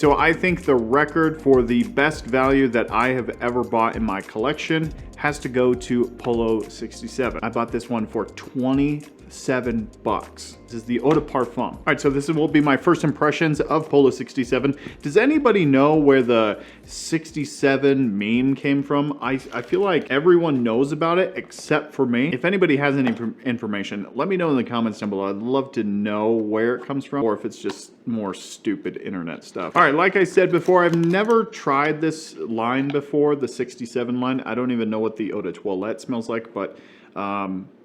So I think the record for the best value that I have ever bought in my collection has to go to Polo 67. I bought this one for 27 bucks. This is the Eau de Parfum. All right, so this will be my first impressions of Polo 67. Does anybody know where the 67 meme came from? I feel like everyone knows about it except for me. If anybody has any information, let me know in the comments down below. I'd love to know where it comes from or if it's just more stupid internet stuff. All right, like I said before, I've never tried this line before, the 67 line. I don't even know what the Eau de Toilette smells like, but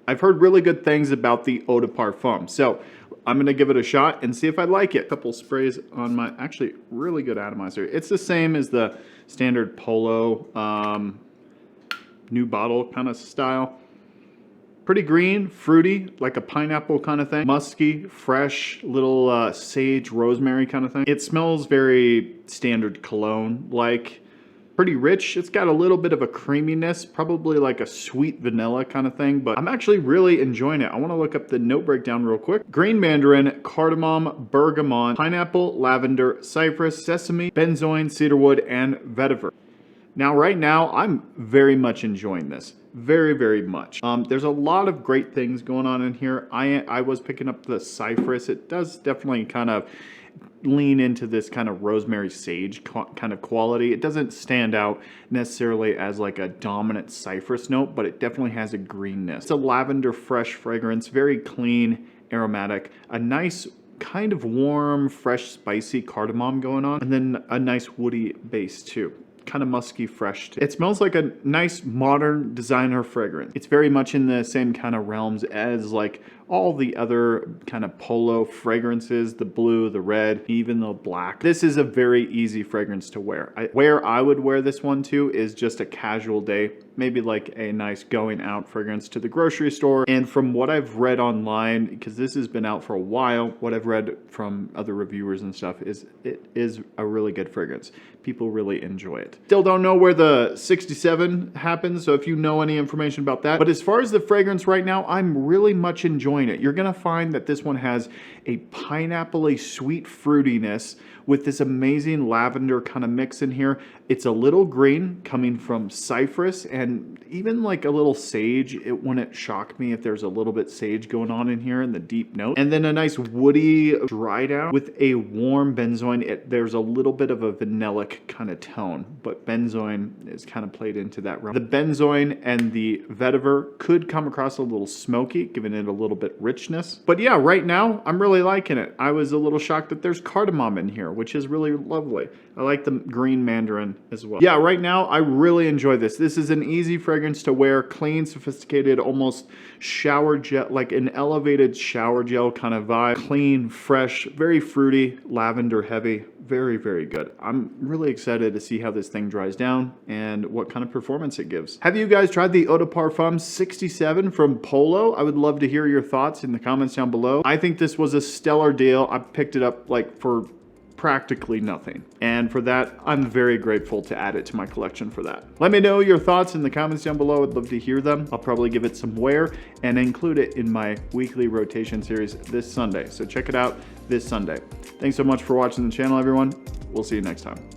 I've heard really good things about the Eau de Parfum. So I'm gonna give it a shot and see if I like it. A couple sprays on my, actually really good atomizer. It's the same as the standard Polo new bottle kind of style. Pretty green, fruity, like a pineapple kind of thing. Musky, fresh, little sage, rosemary kind of thing. It smells very standard cologne-like. Pretty rich. It's got a little bit of a creaminess, probably like a sweet vanilla kind of thing, but I'm actually really enjoying it. I want to look up the note breakdown real quick. Green mandarin, cardamom, bergamot, pineapple, lavender, cypress, sesame, benzoin, cedarwood, and vetiver. Now, right now, I'm very much enjoying this. Very, very much. There's a lot of great things going on in here. I was picking up the cypress. It does definitely kind of lean into this kind of rosemary sage kind of quality. It doesn't stand out necessarily as like a dominant cypress note, but it definitely has a greenness. It's a lavender fresh fragrance, very clean, aromatic, a nice kind of warm, fresh, spicy cardamom going on, and then a nice woody base too. Kind of musky, fresh. It smells like a nice modern designer fragrance. It's very much in the same kind of realms as like all the other kind of Polo fragrances, the blue, the red, even the black. This is a very easy fragrance to wear. Where I would wear this one to is just a casual day, maybe like a nice going out fragrance to the grocery store. And from what I've read online, because this has been out for a while, what I've read from other reviewers and stuff is it is a really good fragrance. People really enjoy it. Still don't know where the 67 happens, so if you know any information about that. But as far as the fragrance right now, I'm really much enjoying it. You're gonna find that this one has a pineapple-y sweet fruitiness with this amazing lavender kind of mix in here. It's a little green coming from cypress and even like a little sage. It wouldn't shock me if there's a little bit sage going on in here in the deep note. And then a nice woody dry down with a warm benzoin. There's a little bit of a vanillic kind of tone, but benzoin is kind of played into that realm. The benzoin and the vetiver could come across a little smoky, giving it a little bit richness. But yeah, right now I'm really liking it. I was a little shocked that there's cardamom in here, which is really lovely. I like the green mandarin as well. Yeah, right now I really enjoy this. This is an easy fragrance to wear, clean, sophisticated, almost shower gel, like an elevated shower gel kind of vibe. Clean, fresh, very fruity, lavender heavy. Very, very good. I'm really excited to see how this thing dries down and what kind of performance it gives. Have you guys tried the Eau de Parfum 67 from Polo? I would love to hear your thoughts in the comments down below. I think this was a stellar deal. I picked it up like for practically nothing. And for that, I'm very grateful to add it to my collection for that. Let me know your thoughts in the comments down below. I'd love to hear them. I'll probably give it some wear and include it in my weekly rotation series this Sunday. So check it out this Sunday. Thanks so much for watching the channel, everyone. We'll see you next time.